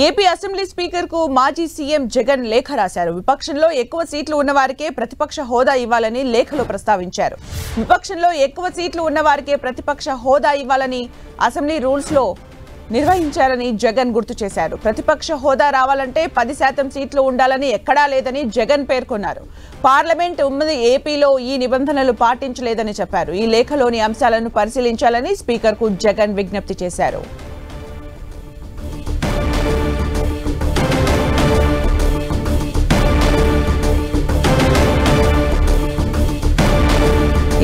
AP assembly speaker కు మాజీ CM Jagan లేఖ రాశారు. విపక్షంలో ఎక్కువ సీట్లు ఉన్నవారికే ప్రతిపక్ష హోదా ఇవ్వాలని లేఖలో ప్రస్తావించారు. విపక్షంలో ఎక్కువ సీట్లు ఉన్నవారికే ప్రతిపక్ష హోదా ఇవ్వాలని అసెంబ్లీ రూల్స్ లో నిర్వహించారని జగన్ గుర్తు చేశారు. ప్రతిపక్ష హోదా రావాలంటే 10% సీట్లు ఉండాలని ఎక్కడా లేదని జగన్ పేర్కొన్నారు. పార్లమెంట్ ఉమ్మడి ఏపీలో ఈ నిబంధనలు పాటించలేదని చెప్పారు. ఈ లేఖలోని అంశాలను పరిశీలించాలని స్పీకర్ కు జగన్ విజ్ఞప్తి చేశారు.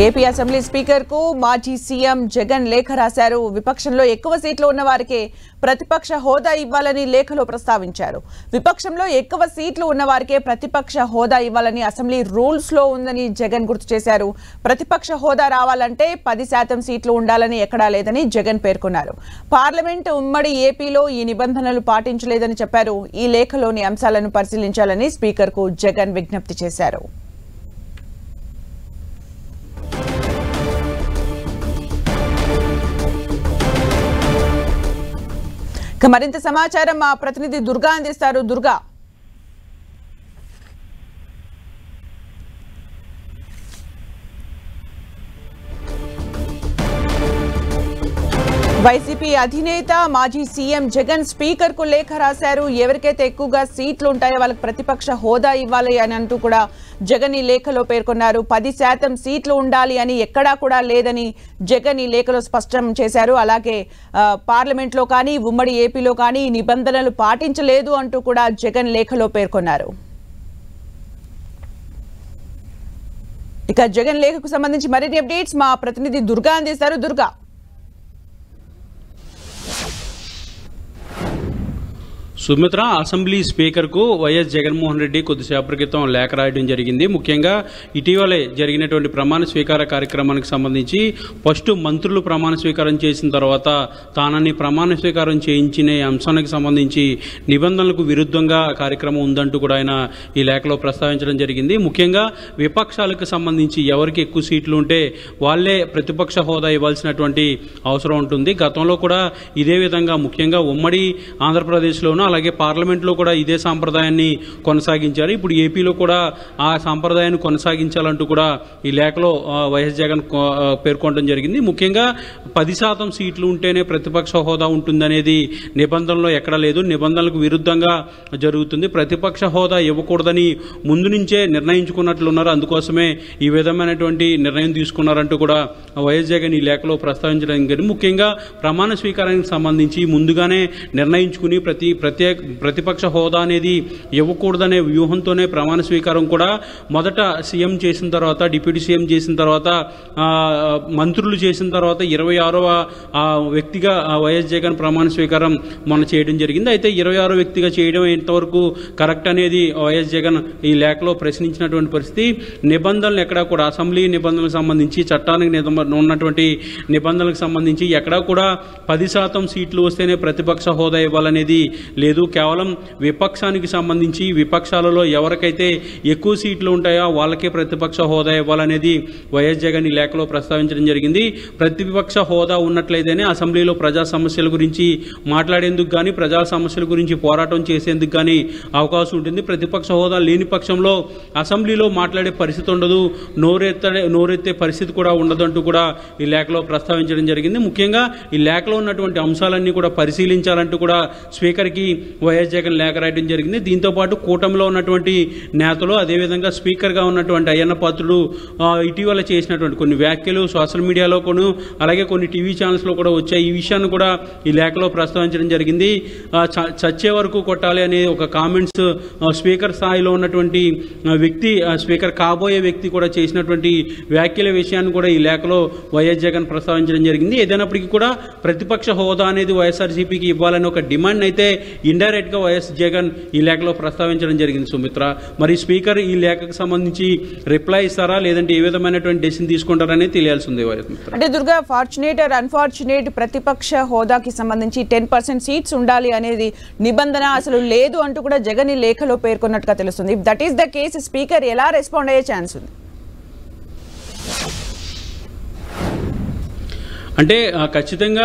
ఏపీ అసెంబ్లీ స్పీకర్ కు మాజీ సీఎం జగన్ లేఖ రాశారు. విపక్షంలో ఎక్కువ సీట్లు ఉన్న వారికే ప్రతిపక్ష హోదా ఇవ్వాలని లేఖలో ప్రస్తావించారు. విపక్షంలో ఎక్కువ సీట్లు ఉన్న వారికే ప్రతిపక్ష హోదా ఇవ్వాలని అసెంబ్లీ రూల్స్ లో ఉందని జగన్ గుర్తు చేశారు. ప్రతిపక్ష హోదా రావాలంటే 10% సీట్లు ఉండాలని ఎక్కడా లేదని జగన్ పేర్కొన్నారు. పార్లమెంట్ ఉమ్మడి ఏపీలో ఈ నిబంధనలు పాటించలేదని చెప్పారు. ఈ లేఖలోని అంశాలను పరిశీలించాలని స్పీకర్ కు జగన్ విజ్ఞప్తి చేశారు. మరింత సమాచారం మా ప్రతినిధి దుర్గా అందిస్తారు. దుర్గా, వైసీపీ అధినేత మాజీ సీఎం జగన్ స్పీకర్ కు లేఖ రాశారు. ఎవరికైతే ఎక్కువగా సీట్లు ఉంటాయో వాళ్ళకి ప్రతిపక్ష హోదా ఇవ్వాలి అని అంటూ కూడా జగన్ ఈ లేఖలో పేర్కొన్నారు. 10% సీట్లు ఉండాలి అని ఎక్కడా కూడా లేదని జగన్ ఈ లేఖలో స్పష్టం చేశారు. అలాగే పార్లమెంట్లో కానీ ఉమ్మడి ఏపీలో కానీ ఈ నిబంధనలు పాటించలేదు అంటూ కూడా జగన్ లేఖలో పేర్కొన్నారు. ఇక జగన్ లేఖకు సంబంధించి మరిన్ని అప్డేట్స్ మా ప్రతినిధి దుర్గా అందిస్తారు. దుర్గా, సుమిత్ర, అసెంబ్లీ స్పీకర్కు వైఎస్ జగన్మోహన్ రెడ్డి కొద్దిసేపటి క్రితం లేఖ రాయడం జరిగింది. ముఖ్యంగా ఇటీవలే జరిగినటువంటి ప్రమాణ స్వీకార కార్యక్రమానికి సంబంధించి ఫస్ట్ మంత్రులు ప్రమాణ స్వీకారం చేసిన తర్వాత తానని ప్రమాణ స్వీకారం చేయించిన అంశానికి సంబంధించి నిబంధనలకు విరుద్ధంగా కార్యక్రమం ఉందంటూ కూడా ఆయన ఈ లేఖలో ప్రస్తావించడం జరిగింది. ముఖ్యంగా విపక్షాలకు సంబంధించి ఎవరికి ఎక్కువ సీట్లు ఉంటే వాళ్లే ప్రతిపక్ష హోదా ఇవ్వాల్సినటువంటి అవసరం ఉంటుంది. గతంలో కూడా ఇదే విధంగా ముఖ్యంగా ఉమ్మడి ఆంధ్రప్రదేశ్లోనూ అలాగే పార్లమెంట్లో కూడా ఇదే సాంప్రదాయాన్ని కొనసాగించారు. ఇప్పుడు ఏపీలో కూడా ఆ సాంప్రదాయాన్ని కొనసాగించాలంటూ కూడా ఈ లేఖలో వైఎస్ జగన్ పేర్కొనడం జరిగింది. ముఖ్యంగా 10% సీట్లు ఉంటేనే ప్రతిపక్ష హోదా ఉంటుందనేది నిబంధనలో ఎక్కడా లేదు. నిబంధనలకు విరుద్ధంగా జరుగుతుంది. ప్రతిపక్ష హోదా ఇవ్వకూడదని ముందు నుంచే నిర్ణయించుకున్నట్లున్నారు. అందుకోసమే ఈ విధమైనటువంటి నిర్ణయం తీసుకున్నారంటూ కూడా వైఎస్ జగన్ ఈ లేఖలో ప్రస్తావించడం జరిగింది. ముఖ్యంగా ప్రమాణ స్వీకారానికి సంబంధించి ముందుగానే నిర్ణయించుకుని ప్రతిపక్ష హోదా అనేది ఇవ్వకూడదనే వ్యూహంతోనే ప్రమాణ స్వీకారం కూడా మొదట సీఎం చేసిన తర్వాత, డిప్యూటీ సీఎం చేసిన తర్వాత, మంత్రులు చేసిన తర్వాత 26వ వ్యక్తిగా వైఎస్ జగన్ ప్రమాణ స్వీకారం మొన్న చేయడం జరిగింది. అయితే 26వ వ్యక్తిగా చేయడం ఎంతవరకు కరెక్ట్ అనేది వైఎస్ జగన్ ఈ లేఖలో ప్రశ్నించినటువంటి పరిస్థితి. నిబంధనలు ఎక్కడా కూడా అసెంబ్లీ నిబంధనలకు సంబంధించి, చట్టానికి ఉన్నటువంటి నిబంధనలకు సంబంధించి ఎక్కడా కూడా 10% సీట్లు వస్తేనే ప్రతిపక్ష హోదా ఇవ్వాలనేది లేదు. కేవలం విపక్షానికి సంబంధించి విపక్షాలలో ఎవరికైతే ఎక్కువ సీట్లు ఉంటాయో వాళ్ళకే ప్రతిపక్ష హోదా ఇవ్వాలనేది వైఎస్ జగన్ ఈ లేఖలో ప్రస్తావించడం జరిగింది. ప్రతిపక్ష హోదా ఉన్నట్లయితేనే అసెంబ్లీలో ప్రజా సమస్యల గురించి మాట్లాడేందుకు కానీ, ప్రజా సమస్యల గురించి పోరాటం చేసేందుకు కానీ అవకాశం ఉంటుంది. ప్రతిపక్ష హోదా లేని పక్షంలో అసెంబ్లీలో మాట్లాడే పరిస్థితి ఉండదు, నోరెత్తే పరిస్థితి కూడా ఉండదంటూ కూడా ఈ లేఖలో ప్రస్తావించడం జరిగింది. ముఖ్యంగా ఈ లేఖలో ఉన్నటువంటి అంశాలన్నీ కూడా పరిశీలించాలంటూ కూడా స్పీకర్కి వైఎస్ జగన్ లేఖ రాయడం జరిగింది. దీంతో పాటు కూటమిలో ఉన్నటువంటి నేతలు, అదేవిధంగా స్పీకర్గా ఉన్నటువంటి అయ్యన్న పాత్రుడు ఇటీవల చేసినటువంటి కొన్ని వ్యాఖ్యలు సోషల్ మీడియాలో కొన్ని, అలాగే కొన్ని టీవీ ఛానల్స్లో కూడా వచ్చాయి. ఈ విషయాన్ని కూడా ఈ లేఖలో ప్రస్తావించడం జరిగింది. చచ్చే వరకు కొట్టాలి అనే ఒక కామెంట్స్ స్పీకర్ స్థాయిలో ఉన్నటువంటి వ్యక్తి, స్పీకర్ కాబోయే వ్యక్తి కూడా చేసినటువంటి వ్యాఖ్యల విషయాన్ని కూడా ఈ లేఖలో వైఎస్ జగన్ ప్రస్తావించడం జరిగింది. ఏదైనప్పటికీ కూడా ప్రతిపక్ష హోదా అనేది వైఎస్ఆర్సీపీకి ఇవ్వాలని ఒక డిమాండ్ అయితే ఇండైరెక్ట్ గా వైఎస్ జగన్ ఈ లేఖలో ప్రస్తావించడం జరిగింది. సుమిత్ర, మరి స్పీకర్ ఈ లేఖకు సంబంధించి రిప్లై ఇస్తారా, లేదంటే ఏ విధమైనటువంటి డెసిషన్ తీసుకుంటారనేది తెలియాల్సి ఉంది. అంటే దుర్గా, ఫార్చునేట్ ఆర్ అన్ఫార్చునేట్ ప్రతిపక్ష హోదాకి సంబంధించి 10% సీట్స్ ఉండాలి అనేది నిబంధన అసలు లేదు అంటూ కూడా జగన్ ఈ లేఖలో పేర్కొన్నట్టుగా తెలుస్తుంది. If that is the case, speaker ఎలా రెస్పాండ్ అయ్యే ఛాన్స్ ఉంది? అంటే ఖచ్చితంగా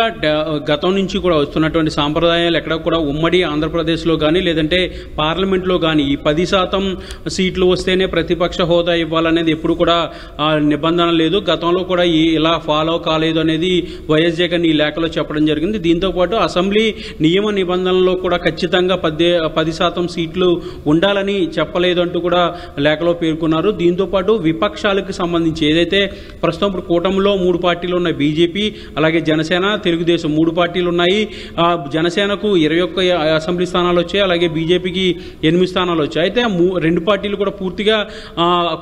గతం నుంచి కూడా వస్తున్నటువంటి సాంప్రదాయాలు ఎక్కడ కూడా ఉమ్మడి ఆంధ్రప్రదేశ్లో కానీ లేదంటే పార్లమెంట్లో కానీ ఈ 10% సీట్లు వస్తేనే ప్రతిపక్ష హోదా ఇవ్వాలనేది ఎప్పుడు కూడా నిబంధన లేదు. గతంలో కూడా ఇలా ఫాలో కాలేదు అనేది వైఎస్ జగన్ ఈ లేఖలో చెప్పడం జరిగింది. దీంతోపాటు అసెంబ్లీ నియమ నిబంధనల్లో కూడా ఖచ్చితంగా 10% సీట్లు ఉండాలని చెప్పలేదు అంటూ కూడా లేఖలో పేర్కొన్నారు. దీంతోపాటు విపక్షాలకు సంబంధించి ఏదైతే ప్రస్తుతం ఇప్పుడు కూటమిలో 3 పార్టీలు ఉన్నాయి, బీజేపీ అలాగే జనసేన తెలుగుదేశం 3 పార్టీలు ఉన్నాయి. జనసేనకు 21 అసెంబ్లీ స్థానాలు వచ్చాయి, అలాగే బీజేపీకి 8 స్థానాలు వచ్చాయి. అయితే 2 పార్టీలు కూడా పూర్తిగా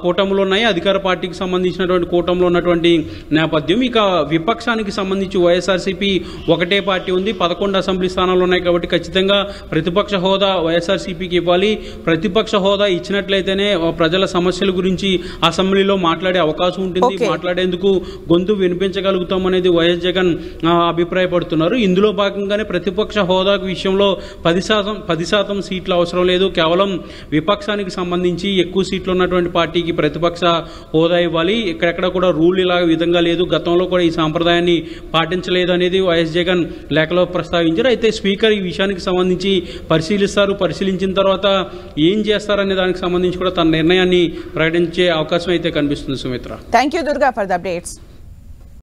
కూటమిలో ఉన్నాయి, అధికార పార్టీకి సంబంధించినటువంటి కూటమిలో ఉన్నటువంటి నేపథ్యం. ఇక విపక్షానికి సంబంధించి వైఎస్ఆర్సీపీ ఒకటే పార్టీ ఉంది, 11 అసెంబ్లీ స్థానాలు ఉన్నాయి. కాబట్టి ఖచ్చితంగా ప్రతిపక్ష హోదా వైఎస్ఆర్సీపీకి ఇవ్వాలి. ప్రతిపక్ష హోదా ఇచ్చినట్లయితేనే ప్రజల సమస్యల గురించి అసెంబ్లీలో మాట్లాడే అవకాశం ఉంటుంది, మాట్లాడేందుకు గొంతు వినిపించగలుగుతాం అనేది వైఎస్ జగన్ అభిప్రాయపడుతున్నారు. ఇందులో భాగంగానే ప్రతిపక్ష హోదా విషయంలో 10% సీట్లు అవసరం లేదు, కేవలం విపక్షానికి సంబంధించి ఎక్కువ సీట్లు ఉన్నటువంటి పార్టీకి ప్రతిపక్ష హోదా ఇవ్వాలి. ఇక్కడెక్కడ కూడా రూల్ ఇలా విధంగా లేదు, గతంలో కూడా ఈ సాంప్రదాయాన్ని పాటించలేదు అనేది వైఎస్ జగన్ లేఖలో ప్రస్తావించారు. అయితే స్పీకర్ ఈ విషయానికి సంబంధించి పరిశీలించిన తర్వాత ఏం చేస్తారనే దానికి సంబంధించి కూడా తన నిర్ణయాన్ని ప్రకటించే అవకాశం అయితే కనిపిస్తుంది. Sumitra, thank you Durga for the updates.